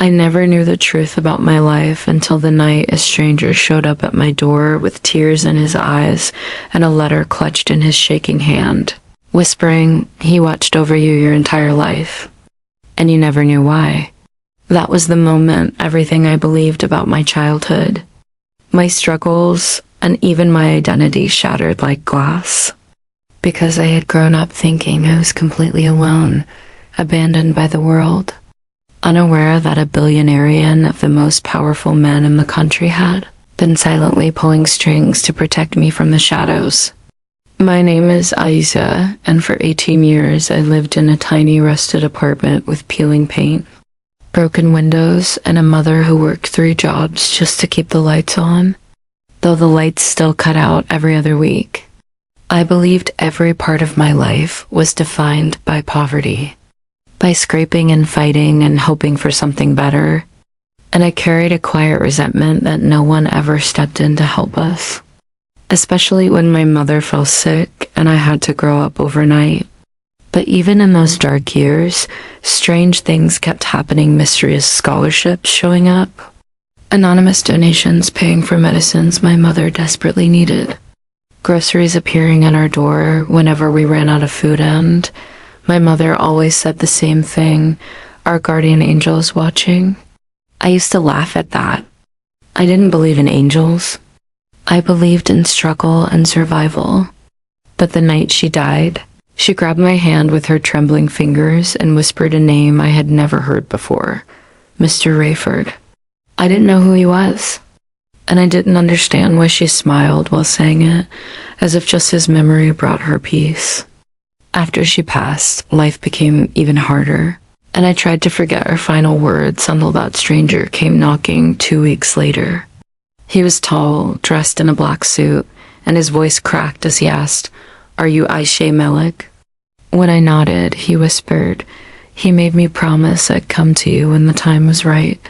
I never knew the truth about my life until the night a stranger showed up at my door with tears in his eyes and a letter clutched in his shaking hand, whispering, "He watched over you your entire life, and you never knew why." That was the moment everything I believed about my childhood, my struggles, and even my identity shattered like glass. Because I had grown up thinking I was completely alone, abandoned by the world, unaware that a billionarian of the most powerful men in the country had been silently pulling strings to protect me from the shadows. My name is Aisha, and for 18 years I lived in a tiny rusted apartment with peeling paint, broken windows, and a mother who worked 3 jobs just to keep the lights on, though the lights still cut out every other week. I believed every part of my life was defined by poverty, by scraping and fighting and hoping for something better, and I carried a quiet resentment that no one ever stepped in to help us, especially when my mother fell sick and I had to grow up overnight. But even in those dark years, strange things kept happening. Mysterious scholarships showing up, anonymous donations paying for medicines my mother desperately needed, groceries appearing at our door whenever we ran out of food, and my mother always said the same thing: "Our guardian angel is watching." I used to laugh at that. I didn't believe in angels. I believed in struggle and survival. But the night she died, she grabbed my hand with her trembling fingers and whispered a name I had never heard before: Mr. Rayford. I didn't know who he was, and I didn't understand why she smiled while saying it, as if just his memory brought her peace. After she passed, life became even harder, and I tried to forget her final words until that stranger came knocking 2 weeks later. He was tall, dressed in a black suit, and his voice cracked as he asked, "Are you Aisha Malik?" When I nodded, he whispered, "He made me promise I'd come to you when the time was right."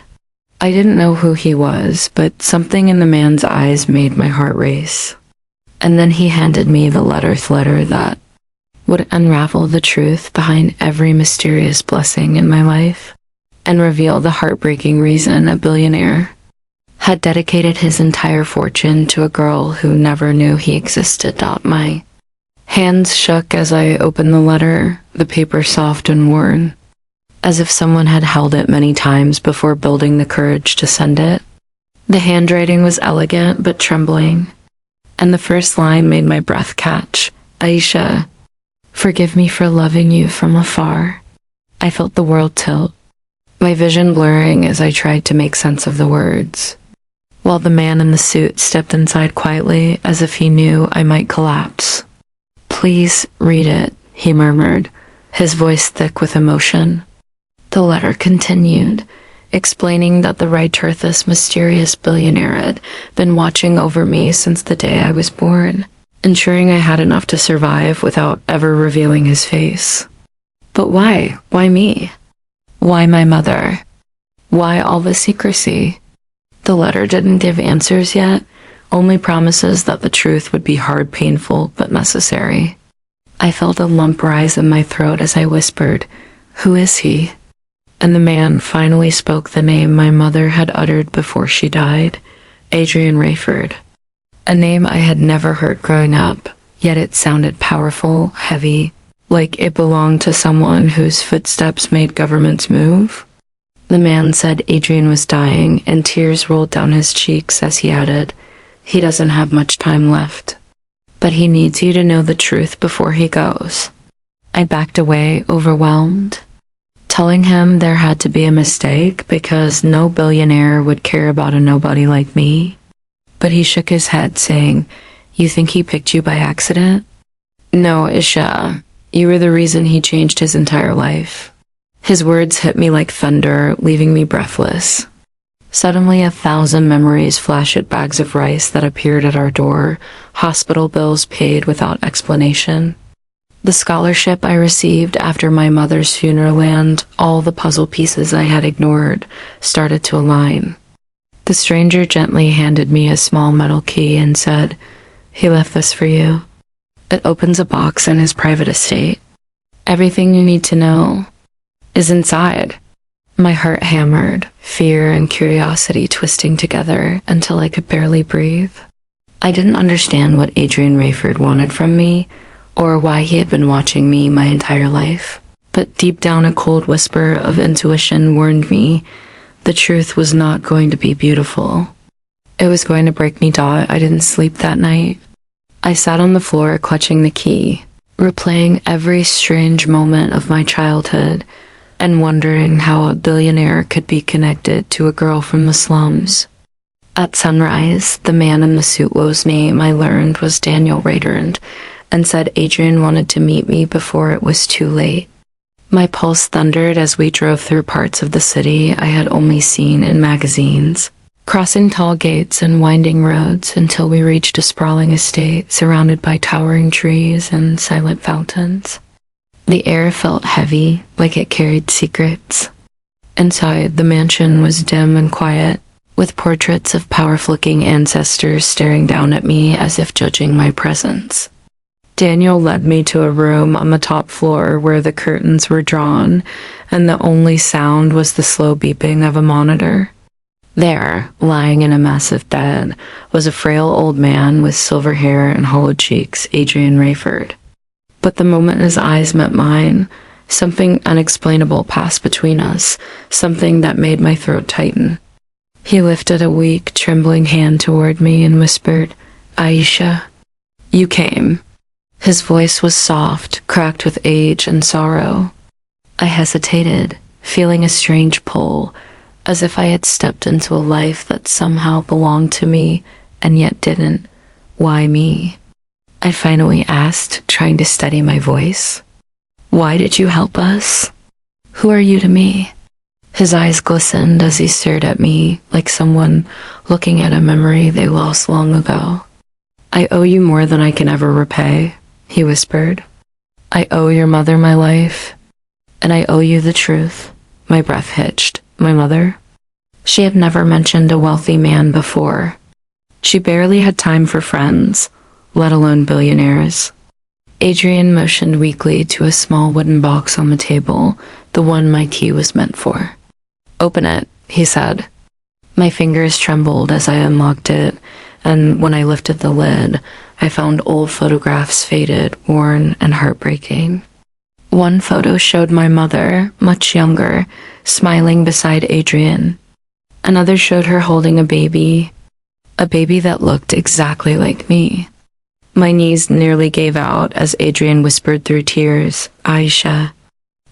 I didn't know who he was, but something in the man's eyes made my heart race. And then he handed me the letter that would unravel the truth behind every mysterious blessing in my life and reveal the heartbreaking reason a billionaire had dedicated his entire fortune to a girl who never knew he existed. My hands shook as I opened the letter, the paper soft and worn, as if someone had held it many times before building the courage to send it. The handwriting was elegant but trembling, and the first line made my breath catch. "Aisha, forgive me for loving you from afar." I felt the world tilt, my vision blurring as I tried to make sense of the words, while the man in the suit stepped inside quietly as if he knew I might collapse. "Please read it," he murmured, his voice thick with emotion. The letter continued, explaining that the writer, this mysterious billionaire, had been watching over me since the day I was born, ensuring I had enough to survive without ever revealing his face. But why? Why me? Why my mother? Why all the secrecy? The letter didn't give answers yet, only promises that the truth would be hard, painful, but necessary. I felt a lump rise in my throat as I whispered, "Who is he?" And the man finally spoke the name my mother had uttered before she died: Adrian Rayford. A name I had never heard growing up, yet it sounded powerful, heavy, like it belonged to someone whose footsteps made governments move. The man said Adrian was dying, and tears rolled down his cheeks as he added, "He doesn't have much time left, but he needs you to know the truth before he goes." I backed away, overwhelmed, telling him there had to be a mistake because no billionaire would care about a nobody like me. But he shook his head, saying, "You think he picked you by accident?" "No, Isha, you were the reason he changed his entire life." His words hit me like thunder, leaving me breathless. Suddenly 1,000 memories flashed at bags of rice that appeared at our door, hospital bills paid without explanation, the scholarship I received after my mother's funeral, and all the puzzle pieces I had ignored started to align. The stranger gently handed me a small metal key and said, "He left this for you. It opens a box in his private estate. Everything you need to know is inside." My heart hammered, fear and curiosity twisting together until I could barely breathe. I didn't understand what Adrian Rayford wanted from me, or why he had been watching me my entire life. But deep down, a cold whisper of intuition warned me the truth was not going to be beautiful. It was going to break me. I didn't sleep that night. I sat on the floor clutching the key, replaying every strange moment of my childhood and wondering how a billionaire could be connected to a girl from the slums. At sunrise, the man in the suit whose name I learned was Daniel Rayford and said Adrian wanted to meet me before it was too late. My pulse thundered as we drove through parts of the city I had only seen in magazines, crossing tall gates and winding roads until we reached a sprawling estate surrounded by towering trees and silent fountains. The air felt heavy, like it carried secrets. Inside, the mansion was dim and quiet, with portraits of powerful-looking ancestors staring down at me as if judging my presence. Daniel led me to a room on the top floor where the curtains were drawn, and the only sound was the slow beeping of a monitor. There, lying in a massive bed, was a frail old man with silver hair and hollow cheeks, Adrian Rayford. But the moment his eyes met mine, something unexplainable passed between us, something that made my throat tighten. He lifted a weak, trembling hand toward me and whispered, "Aisha, you came." His voice was soft, cracked with age and sorrow. I hesitated, feeling a strange pull, as if I had stepped into a life that somehow belonged to me and yet didn't. Why me? I finally asked, trying to steady my voice. "Why did you help us? Who are you to me?" His eyes glistened as he stared at me like someone looking at a memory they lost long ago. "I owe you more than I can ever repay," he whispered. "I owe your mother my life, and I owe you the truth." My breath hitched. My mother? She had never mentioned a wealthy man before. She barely had time for friends, let alone billionaires. Adrian motioned weakly to a small wooden box on the table, the one my key was meant for. "Open it," he said. My fingers trembled as I unlocked it, and when I lifted the lid, I found old photographs, faded, worn, and heartbreaking. One photo showed my mother, much younger, smiling beside Adrian. Another showed her holding a baby that looked exactly like me. My knees nearly gave out as Adrian whispered through tears, "Aisha,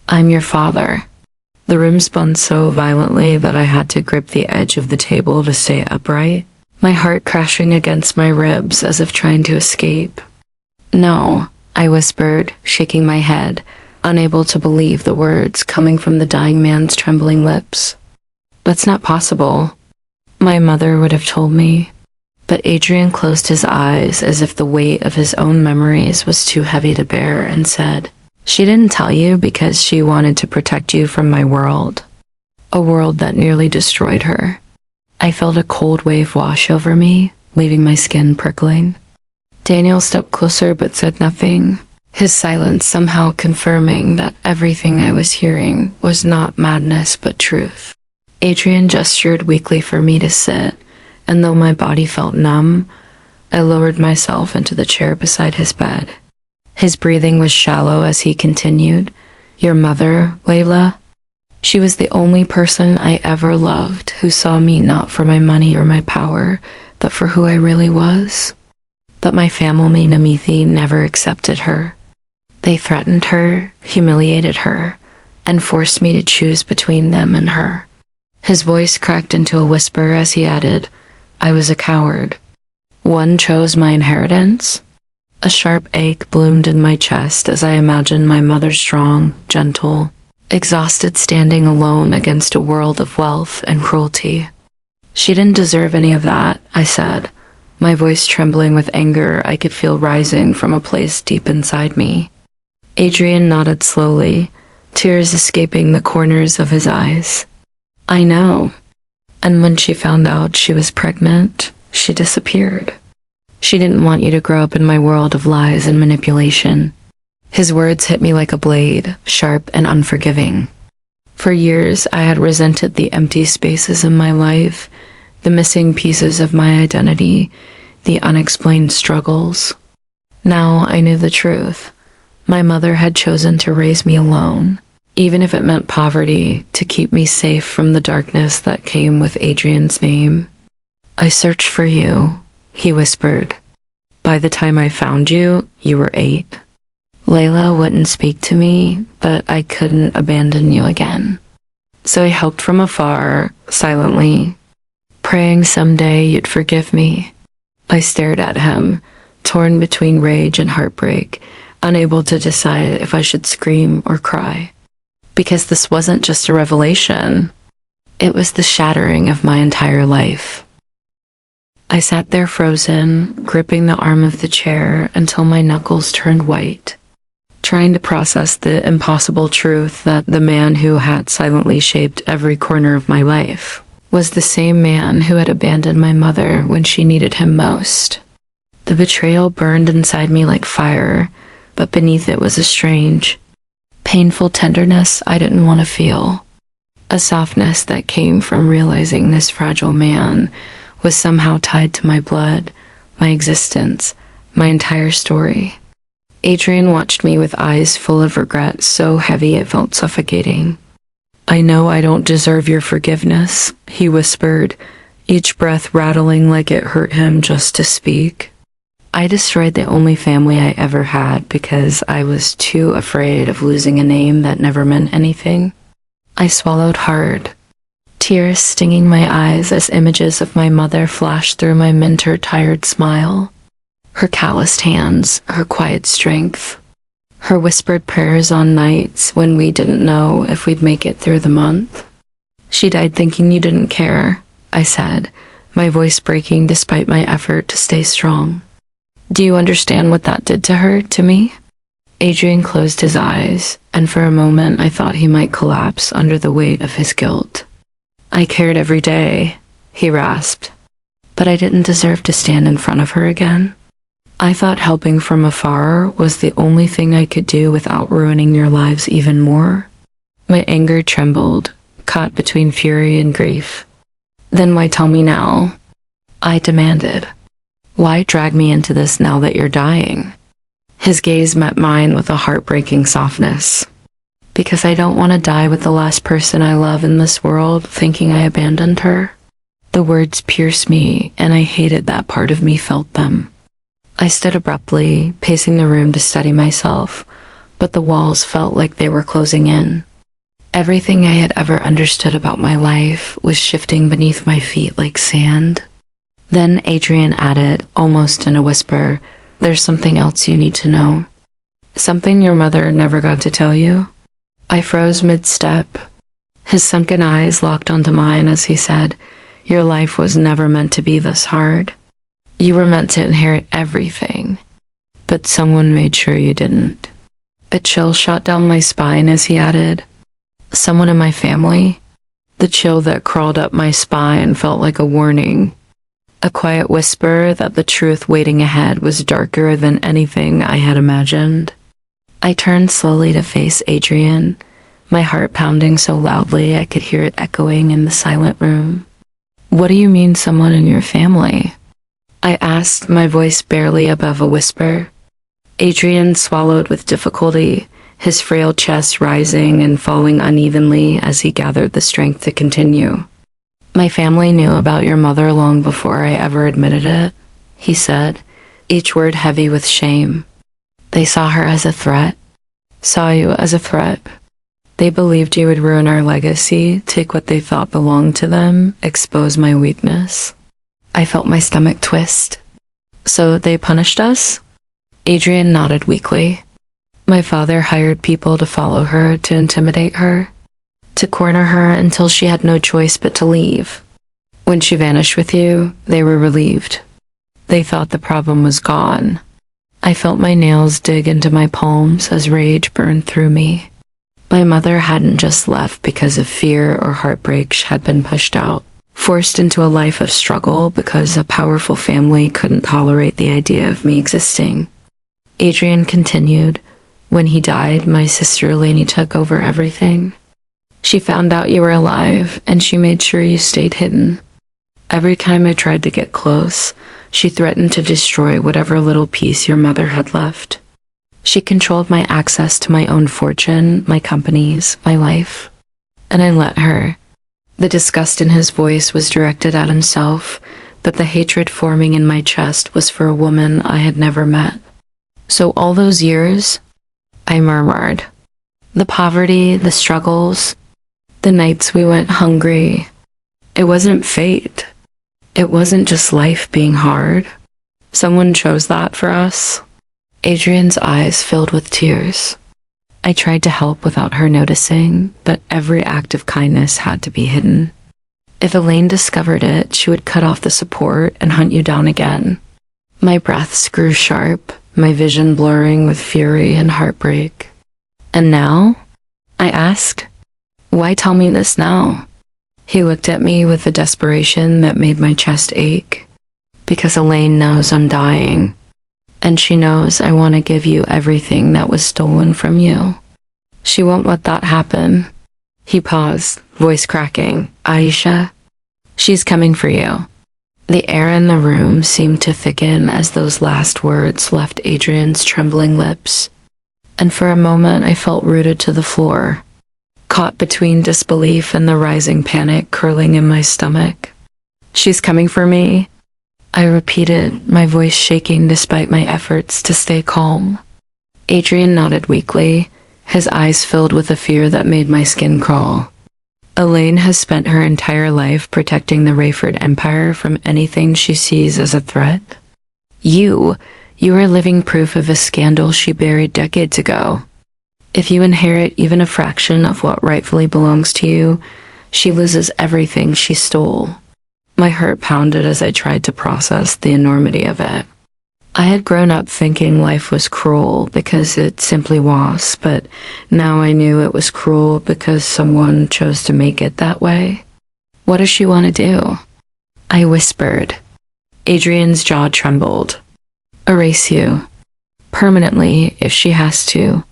I'm your father." The room spun so violently that I had to grip the edge of the table to stay upright, my heart crashing against my ribs as if trying to escape. "No," I whispered, shaking my head, unable to believe the words coming from the dying man's trembling lips. "That's not possible," my mother would have told me. But Adrian closed his eyes as if the weight of his own memories was too heavy to bear and said, "She didn't tell you because she wanted to protect you from my world, a world that nearly destroyed her." I felt a cold wave wash over me, leaving my skin prickling. Daniel stepped closer but said nothing, his silence somehow confirming that everything I was hearing was not madness but truth. Adrian gestured weakly for me to sit, and though my body felt numb, I lowered myself into the chair beside his bed. His breathing was shallow as he continued, "Your mother, Layla? She was the only person I ever loved who saw me not for my money or my power, but for who I really was. But my family, Namithi, never accepted her. They threatened her, humiliated her, and forced me to choose between them and her." His voice cracked into a whisper as he added, "I was a coward. One chose my inheritance." A sharp ache bloomed in my chest as I imagined my mother strong, gentle, exhausted, standing alone against a world of wealth and cruelty. "She didn't deserve any of that," I said, my voice trembling with anger I could feel rising from a place deep inside me. Adrian nodded slowly, tears escaping the corners of his eyes. "I know. And when she found out she was pregnant, she disappeared. She didn't want you to grow up in my world of lies and manipulation." His words hit me like a blade, sharp and unforgiving. For years, I had resented the empty spaces in my life, the missing pieces of my identity, the unexplained struggles. Now I knew the truth. My mother had chosen to raise me alone, even if it meant poverty, to keep me safe from the darkness that came with Adrian's name. "I searched for you," he whispered. "By the time I found you, you were 8. Layla wouldn't speak to me, but I couldn't abandon you again. So I helped from afar, silently, praying someday you'd forgive me." I stared at him, torn between rage and heartbreak, unable to decide if I should scream or cry. Because this wasn't just a revelation. It was the shattering of my entire life. I sat there frozen, gripping the arm of the chair until my knuckles turned white, trying to process the impossible truth that the man who had silently shaped every corner of my life was the same man who had abandoned my mother when she needed him most. The betrayal burned inside me like fire, but beneath it was a strange, painful tenderness I didn't want to feel. A softness that came from realizing this fragile man was somehow tied to my blood, my existence, my entire story. Adrian watched me with eyes full of regret, so heavy it felt suffocating. "I know I don't deserve your forgiveness," he whispered, each breath rattling like it hurt him just to speak. I destroyed the only family I ever had because I was too afraid of losing a name that never meant anything. I swallowed hard, tears stinging my eyes as images of my mother flashed through my mentor-tired smile. Her calloused hands, her quiet strength, her whispered prayers on nights when we didn't know if we'd make it through the month. "She died thinking you didn't care," I said, my voice breaking despite my effort to stay strong. "Do you understand what that did to her, to me?" Adrian closed his eyes, and for a moment I thought he might collapse under the weight of his guilt. "I cared every day," he rasped, "but I didn't deserve to stand in front of her again. I thought helping from afar was the only thing I could do without ruining your lives even more." My anger trembled, caught between fury and grief. "Then why tell me now?" I demanded. "Why drag me into this now that you're dying?" His gaze met mine with a heartbreaking softness. "Because I don't want to die with the last person I love in this world, thinking I abandoned her." The words pierced me, and I hated that part of me felt them. I stood abruptly, pacing the room to steady myself, but the walls felt like they were closing in. Everything I had ever understood about my life was shifting beneath my feet like sand. Then Adrian added, almost in a whisper, "There's something else you need to know." "Something your mother never got to tell you?" I froze mid-step. His sunken eyes locked onto mine as he said, "Your life was never meant to be this hard. You were meant to inherit everything, but someone made sure you didn't." A chill shot down my spine as he added, "Someone in my family?" The chill that crawled up my spine felt like a warning, a quiet whisper that the truth waiting ahead was darker than anything I had imagined. I turned slowly to face Adrian, my heart pounding so loudly I could hear it echoing in the silent room. "What do you mean, someone in your family?" I asked, my voice barely above a whisper. Adrian swallowed with difficulty, his frail chest rising and falling unevenly as he gathered the strength to continue. "My family knew about your mother long before I ever admitted it," he said, each word heavy with shame. "They saw her as a threat, saw you as a threat. They believed you would ruin our legacy, take what they thought belonged to them, expose my weakness." I felt my stomach twist. "So they punished us?" Adrian nodded weakly. "My father hired people to follow her, to intimidate her, to corner her until she had no choice but to leave. When she vanished with you, they were relieved. They thought the problem was gone." I felt my nails dig into my palms as rage burned through me. My mother hadn't just left because of fear or heartbreak. She had been pushed out, forced into a life of struggle because a powerful family couldn't tolerate the idea of me existing. Adrian continued, "When he died, my sister Lainey took over everything. She found out you were alive, and she made sure you stayed hidden. Every time I tried to get close, she threatened to destroy whatever little piece your mother had left. She controlled my access to my own fortune, my companies, my life. And I let her. The disgust in his voice was directed at himself, but the hatred forming in my chest was for a woman I had never met. So all those years, I murmured. The poverty, the struggles, the nights we went hungry. It wasn't fate. It wasn't just life being hard. Someone chose that for us. Adrian's eyes filled with tears. I tried to help without her noticing, but every act of kindness had to be hidden. If Elaine discovered it, she would cut off the support and hunt you down again. My breaths grew sharp, my vision blurring with fury and heartbreak. And now? I asked. Why tell me this now? He looked at me with a desperation that made my chest ache. Because Elaine knows I'm dying. And she knows I want to give you everything that was stolen from you. She won't let that happen. He paused, voice cracking. Aisha, she's coming for you. The air in the room seemed to thicken as those last words left Adrian's trembling lips. And for a moment I felt rooted to the floor, caught between disbelief and the rising panic curling in my stomach. She's coming for me, I repeated, my voice shaking despite my efforts to stay calm. Adrian nodded weakly, his eyes filled with a fear that made my skin crawl. Elaine has spent her entire life protecting the Rayford Empire from anything she sees as a threat. You are living proof of a scandal she buried decades ago. If you inherit even a fraction of what rightfully belongs to you, she loses everything she stole. My heart pounded as I tried to process the enormity of it. I had grown up thinking life was cruel because it simply was, but now I knew it was cruel because someone chose to make it that way. What does she want to do? I whispered. Adrian's jaw trembled. Erase you. Permanently, if she has to.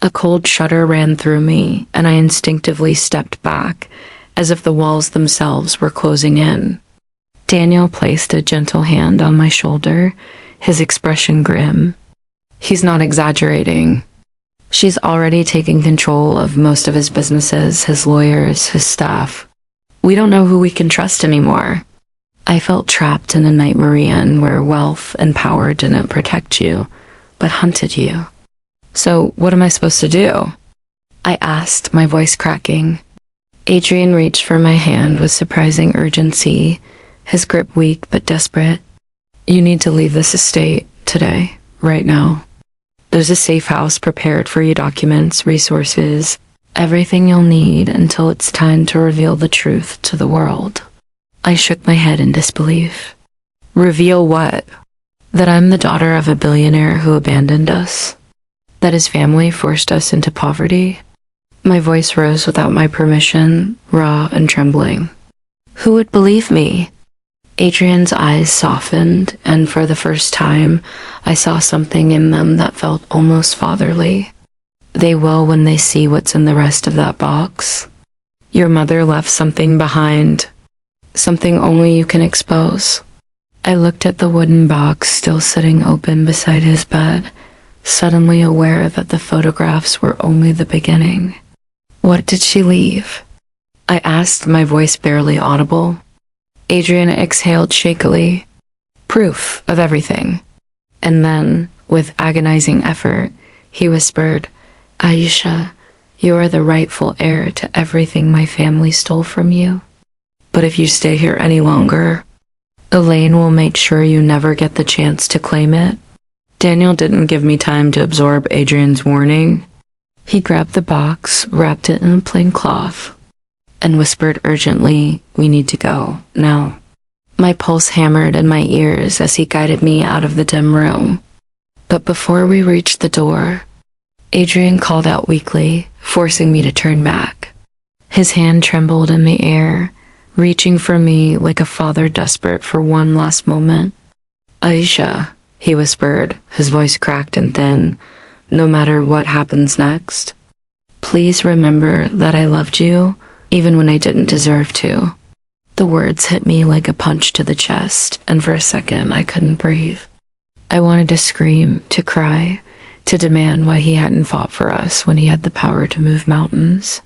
A cold shudder ran through me, and I instinctively stepped back, as if the walls themselves were closing in. Daniel placed a gentle hand on my shoulder, his expression grim. He's not exaggerating. She's already taken control of most of his businesses, his lawyers, his staff. We don't know who we can trust anymore. I felt trapped in a nightmare where wealth and power didn't protect you, but hunted you. So what am I supposed to do? I asked, my voice cracking. Adrian reached for my hand with surprising urgency, his grip weak but desperate. You need to leave this estate today, right now. There's a safe house prepared for your documents, resources, everything you'll need until it's time to reveal the truth to the world. I shook my head in disbelief. Reveal what? That I'm the daughter of a billionaire who abandoned us? That his family forced us into poverty? My voice rose without my permission, raw and trembling. Who would believe me? Adrian's eyes softened, and for the first time, I saw something in them that felt almost fatherly. They will when they see what's in the rest of that box. Your mother left something behind, something only you can expose. I looked at the wooden box still sitting open beside his bed, suddenly aware that the photographs were only the beginning. What did she leave? I asked, my voice barely audible. Adrian exhaled shakily. Proof of everything. And then, with agonizing effort, he whispered, Aisha, you are the rightful heir to everything my family stole from you. But if you stay here any longer, Elaine will make sure you never get the chance to claim it. Daniel didn't give me time to absorb Adrian's warning. He grabbed the box, wrapped it in a plain cloth, and whispered urgently, we need to go, now. My pulse hammered in my ears as he guided me out of the dim room. But before we reached the door, Adrian called out weakly, forcing me to turn back. His hand trembled in the air, reaching for me like a father desperate for one last moment. Aisha, he whispered, his voice cracked and thin, no matter what happens next, Please remember that I loved you, even when I didn't deserve to. The words hit me like a punch to the chest, and for a second I couldn't breathe. I wanted to scream, to cry, to demand why he hadn't fought for us when he had the power to move mountains.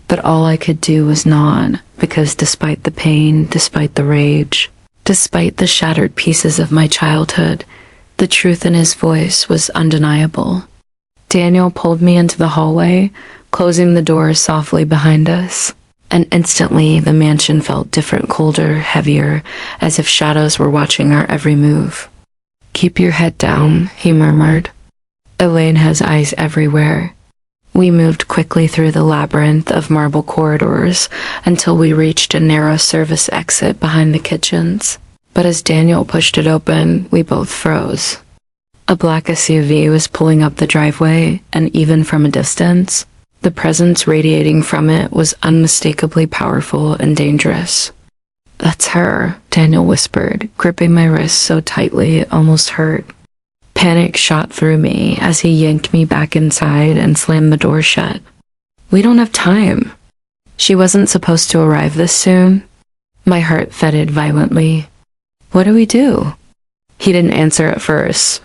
But all I could do was nod, because despite the pain, despite the rage, despite the shattered pieces of my childhood, the truth in his voice was undeniable. Daniel pulled me into the hallway, closing the door softly behind us, and instantly the mansion felt different, colder, heavier, as if shadows were watching our every move. "Keep your head down," he murmured. Elaine has eyes everywhere. We moved quickly through the labyrinth of marble corridors until we reached a narrow service exit behind the kitchens. But as Daniel pushed it open, we both froze. A black SUV was pulling up the driveway, and even from a distance, the presence radiating from it was unmistakably powerful and dangerous. "That's her," Daniel whispered, gripping my wrist so tightly it almost hurt. Panic shot through me as he yanked me back inside and slammed the door shut. "We don't have time. She wasn't supposed to arrive this soon." My heart thudded violently. "What do we do?" He didn't answer at first.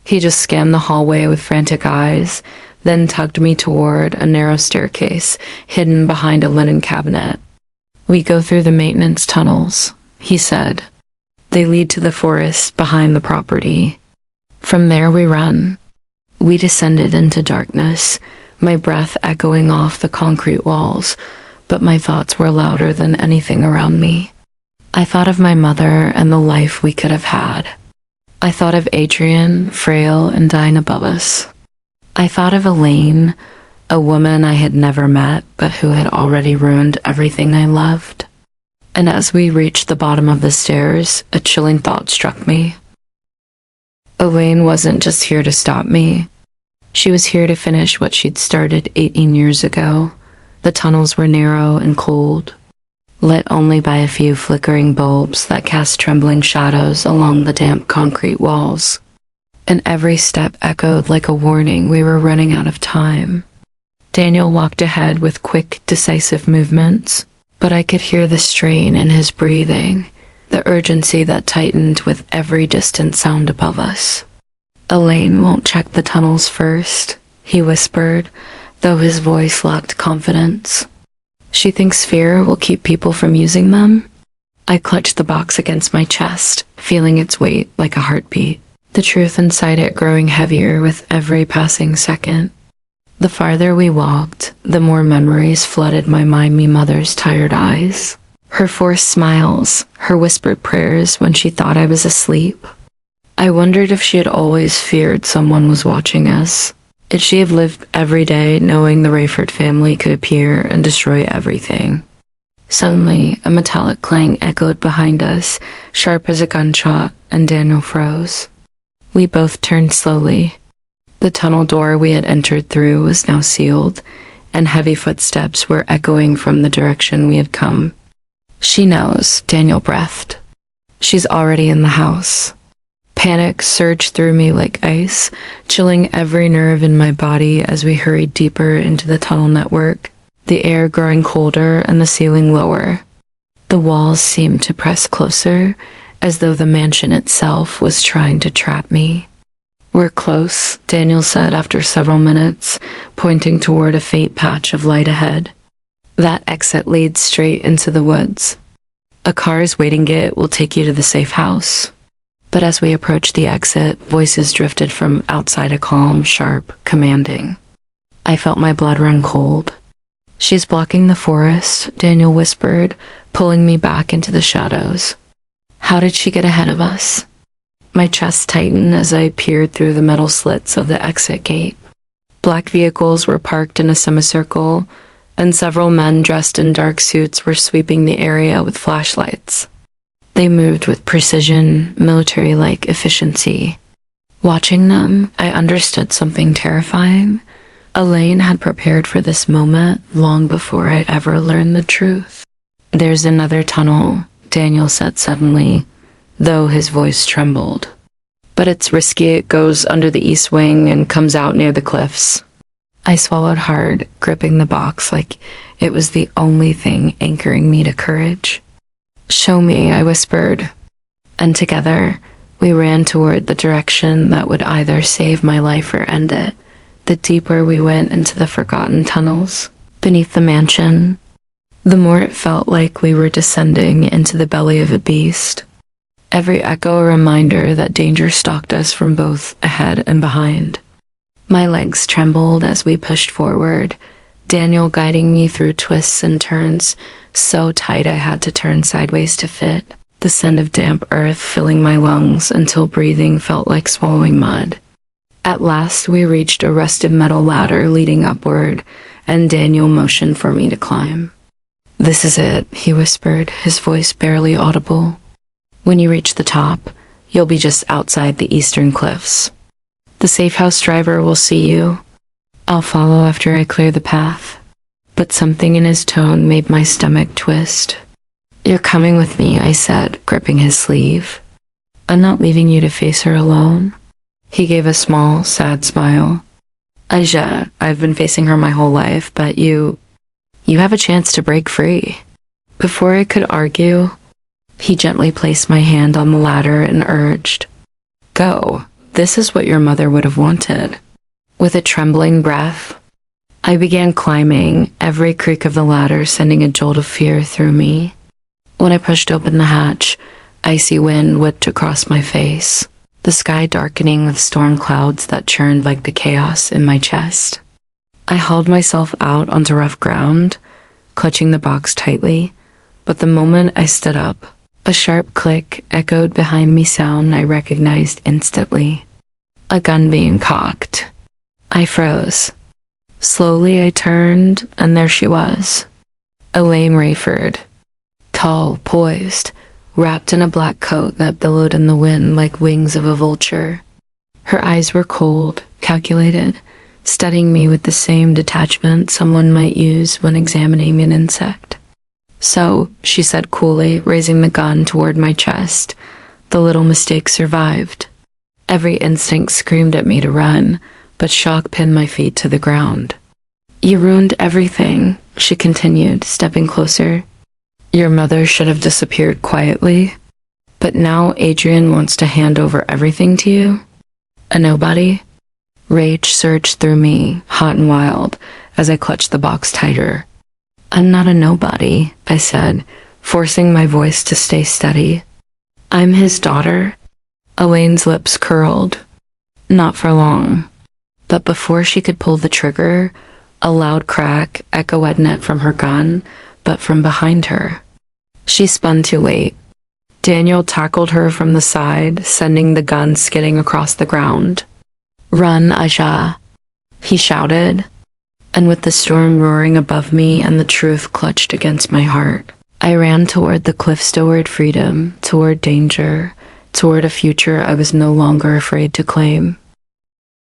He just scanned the hallway with frantic eyes, then tugged me toward a narrow staircase hidden behind a linen cabinet. "We go through the maintenance tunnels," he said. "They lead to the forest behind the property. From there we run." We descended into darkness, my breath echoing off the concrete walls, but my thoughts were louder than anything around me. I thought of my mother and the life we could have had. I thought of Adrian, frail and dying above us. I thought of Elaine, a woman I had never met, but who had already ruined everything I loved. And as we reached the bottom of the stairs, a chilling thought struck me. Elaine wasn't just here to stop me. She was here to finish what she'd started 18 years ago. The tunnels were narrow and cold, lit only by a few flickering bulbs that cast trembling shadows along the damp concrete walls. And every step echoed like a warning we were running out of time. Daniel walked ahead with quick, decisive movements, but I could hear the strain in his breathing, the urgency that tightened with every distant sound above us. "Elaine won't check the tunnels first," he whispered, though his voice lacked confidence. "She thinks fear will keep people from using them." I clutched the box against my chest, feeling its weight like a heartbeat, the truth inside it growing heavier with every passing second. The farther we walked, the more memories flooded my mother's tired eyes. Her forced smiles, her whispered prayers when she thought I was asleep. I wondered if she had always feared someone was watching us. If she had lived every day knowing the Rayford family could appear and destroy everything. Suddenly, a metallic clang echoed behind us, sharp as a gunshot, and Daniel froze. We both turned slowly. The tunnel door we had entered through was now sealed, and heavy footsteps were echoing from the direction we had come. "She knows," Daniel breathed. "She's already in the house." Panic surged through me like ice, chilling every nerve in my body as we hurried deeper into the tunnel network, the air growing colder and the ceiling lower. The walls seemed to press closer, as though the mansion itself was trying to trap me. "We're close," Daniel said after several minutes, pointing toward a faint patch of light ahead. "That exit leads straight into the woods. A car's waiting gate will take you to the safe house." But as we approached the exit, voices drifted from outside, a calm, sharp, commanding. I felt my blood run cold. "She's blocking the forest," Daniel whispered, pulling me back into the shadows. "How did she get ahead of us?" My chest tightened as I peered through the metal slits of the exit gate. Black vehicles were parked in a semicircle, and several men dressed in dark suits were sweeping the area with flashlights. They moved with precision, military-like efficiency. Watching them, I understood something terrifying. Elaine had prepared for this moment long before I ever learned the truth. "There's another tunnel," Daniel said suddenly, though his voice trembled. "But it's risky. It goes under the east wing and comes out near the cliffs." I swallowed hard, gripping the box like it was the only thing anchoring me to courage. "Show me," I whispered, and together we ran toward the direction that would either save my life or end it. The deeper we went into the forgotten tunnels beneath the mansion, the more it felt like we were descending into the belly of a beast. Every echo a reminder that danger stalked us from both ahead and behind. My legs trembled as we pushed forward, Daniel guiding me through twists and turns so tight I had to turn sideways to fit, the scent of damp earth filling my lungs until breathing felt like swallowing mud. At last we reached a rusted metal ladder leading upward, and Daniel motioned for me to climb. "This is it," he whispered, his voice barely audible. "When you reach the top, you'll be just outside the eastern cliffs. The safe house driver will see you. I'll follow after I clear the path." But something in his tone made my stomach twist. "You're coming with me," I said, gripping his sleeve. "I'm not leaving you to face her alone." He gave a small, sad smile. "Aja, I've been facing her my whole life, but you have a chance to break free." Before I could argue, he gently placed my hand on the ladder and urged, "Go. This is what your mother would have wanted." With a trembling breath, I began climbing, every creak of the ladder sending a jolt of fear through me. When I pushed open the hatch, icy wind whipped across my face, the sky darkening with storm clouds that churned like the chaos in my chest. I hauled myself out onto rough ground, clutching the box tightly, but the moment I stood up, a sharp click echoed behind me, sound I recognized instantly. A gun being cocked. I froze. Slowly I turned, and there she was. Elaine Rayford. Tall, poised, wrapped in a black coat that billowed in the wind like wings of a vulture. Her eyes were cold, calculated, studying me with the same detachment someone might use when examining an insect. "So," she said coolly, raising the gun toward my chest, "the little mistake survived." Every instinct screamed at me to run, but shock pinned my feet to the ground. "You ruined everything," she continued, stepping closer. "Your mother should have disappeared quietly, but now Adrian wants to hand over everything to you? A nobody?" Rage surged through me, hot and wild, as I clutched the box tighter. "I'm not a nobody," I said, forcing my voice to stay steady. "I'm his daughter." Elaine's lips curled. Not for long. But before she could pull the trigger, a loud crack echoed not from her gun, but from behind her. She spun too late. Daniel tackled her from the side, sending the gun skidding across the ground. "Run, Aja," he shouted, and with the storm roaring above me and the truth clutched against my heart, I ran toward the cliffs, toward freedom, toward danger, toward a future I was no longer afraid to claim.